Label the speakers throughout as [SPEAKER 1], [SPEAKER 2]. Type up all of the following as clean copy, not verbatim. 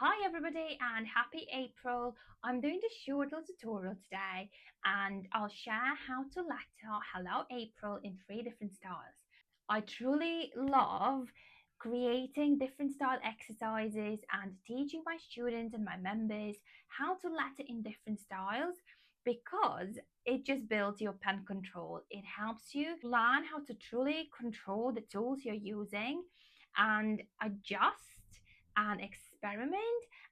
[SPEAKER 1] Hi everybody and happy April. I'm doing a short little tutorial today and I'll share how to letter Hello April in three different styles. I truly love creating different style exercises and teaching my students and my members how to letter in different styles because it just builds your pen control. It helps you learn how to truly control the tools you're using and adjust and experiment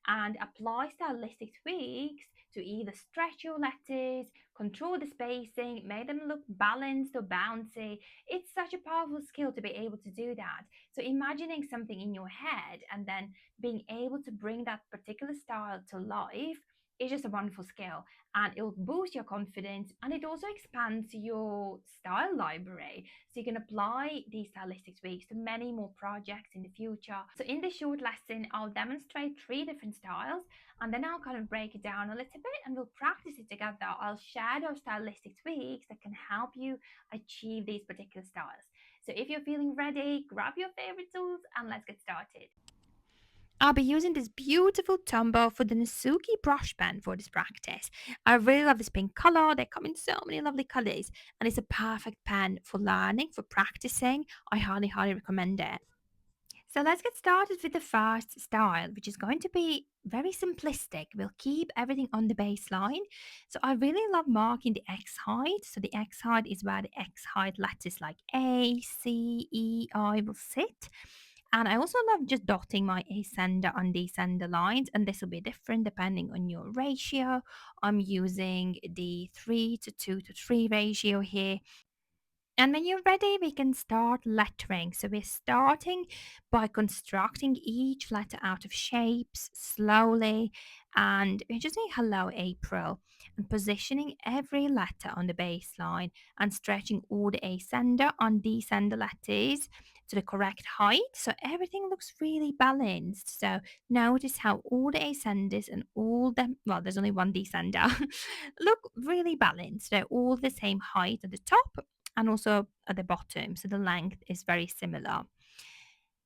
[SPEAKER 1] and apply stylistic tweaks to either stretch your letters, control the spacing, make them look balanced or bouncy. It's such a powerful skill to be able to do that. So, imagining something in your head and then being able to bring that particular style to life is just a wonderful skill, and it will boost your confidence and it also expands your style library so you can apply these stylistic tweaks to many more projects in the future. So in this short lesson, I'll demonstrate three different styles and then I'll kind of break it down a little bit and we'll practice it together. I'll share those stylistic tweaks that can help you achieve these particular styles. So if you're feeling ready, grab your favorite tools and let's get started. I'll be using this beautiful Tombow Fudenosuke brush pen for this practice. I really love this pink color. They come in so many lovely colors, and it's a perfect pen for learning, for practicing. I highly, highly recommend it. So let's get started with the first style, which is going to be very simplistic. We'll keep everything on the baseline. So I really love marking the X height. So the X height is where the X height letters like A, C, E, I will sit. And I also love just dotting my ascender and descender lines, and this will be different depending on your ratio. I'm using the 3 to 2 to 3 ratio here, and when you're ready, we can start lettering. So we're starting by constructing each letter out of shapes slowly. And we're just saying hello, April, and positioning every letter on the baseline and stretching all the ascender and descender letters to the correct height. So everything looks really balanced. So notice how all the ascenders and all them, well, there's only one descender, look really balanced. They're all the same height at the top and also at the bottom. So the length is very similar.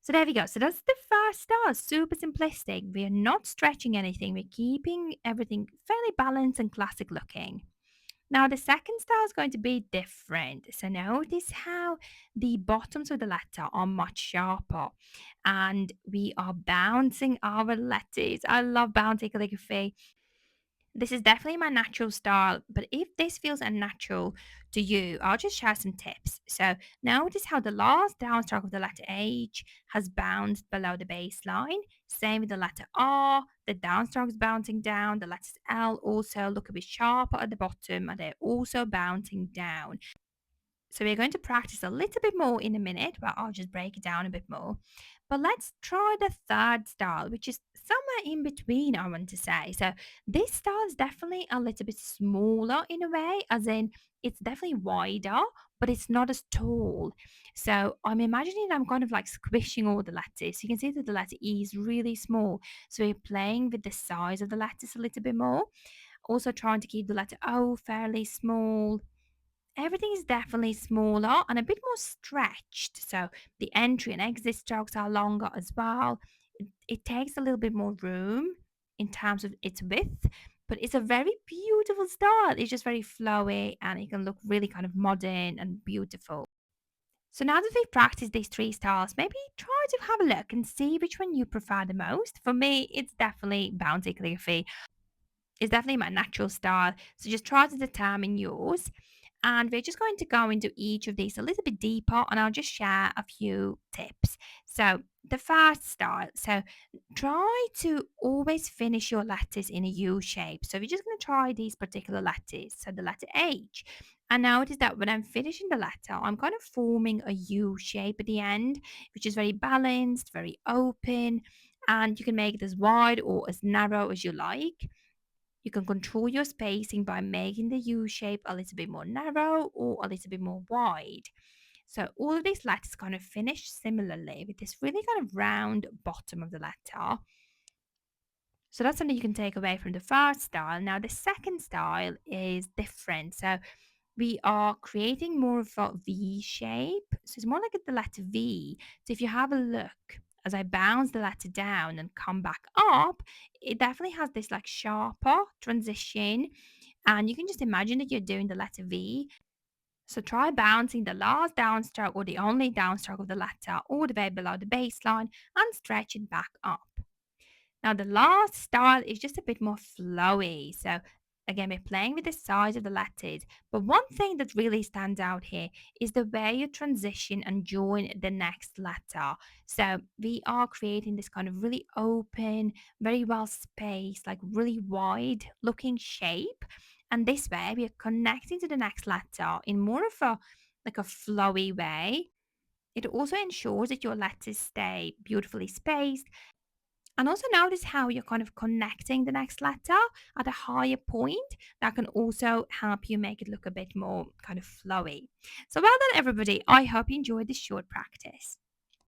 [SPEAKER 1] So there we go. So that's the first star. Super simplistic. We are not stretching anything. We're keeping everything fairly balanced and classic looking. Now the second star is going to be different. So notice how the bottoms of the letter are much sharper and we are bouncing our letters. I love bouncing calligraphy. This is definitely my natural style, but if this feels unnatural to you, I'll just share some tips. So, notice how the last downstroke of the letter H has bounced below the baseline. Same with the letter R, the downstroke is bouncing down. The letters L also look a bit sharper at the bottom and they're also bouncing down. So we're going to practice a little bit more in a minute, but I'll just break it down a bit more. But let's try the third style, which is somewhere in between, I want to say. So this style is definitely a little bit smaller in a way, as in it's definitely wider, but it's not as tall. So I'm imagining I'm kind of like squishing all the letters. You can see that the letter E is really small. So we're playing with the size of the letters a little bit more. Also trying to keep the letter O fairly small. Everything is definitely smaller and a bit more stretched. So the entry and exit strokes are longer as well. It takes a little bit more room in terms of its width, but it's a very beautiful style. It's just very flowy and it can look really kind of modern and beautiful. So now that we've practiced these three styles, maybe try to have a look and see which one you prefer the most. For me, it's definitely bouncy calligraphy. It's definitely my natural style. So just try to determine yours. And we're just going to go into each of these a little bit deeper and I'll just share a few tips. So the first style. So try to always finish your letters in a U shape. So we're just going to try these particular letters. So the letter H. And notice that when I'm finishing the letter, I'm kind of forming a U shape at the end, which is very balanced, very open, and you can make it as wide or as narrow as you like. You can control your spacing by making the U shape a little bit more narrow or a little bit more wide. So all of these letters kind of finish similarly with this really kind of round bottom of the letter. So that's something you can take away from the first style. Now the second style is different. So we are creating more of a V shape. So it's more like the letter V. So if you have a look as I bounce the letter down and come back up, it definitely has this like sharper transition. And you can just imagine that you're doing the letter V. So try bouncing the last downstroke or the only downstroke of the letter all the way below the baseline and stretch it back up. Now, the last style is just a bit more flowy. So, again, we're playing with the size of the letters. But one thing that really stands out here is the way you transition and join the next letter. So, we are creating this kind of really open, very well spaced, like really wide looking shape. And this way, we are connecting to the next letter in more of a like a flowy way. It also ensures that your letters stay beautifully spaced, and also notice how you're kind of connecting the next letter at a higher point. That can also help you make it look a bit more kind of flowy. So well done, everybody. I hope you enjoyed this short practice.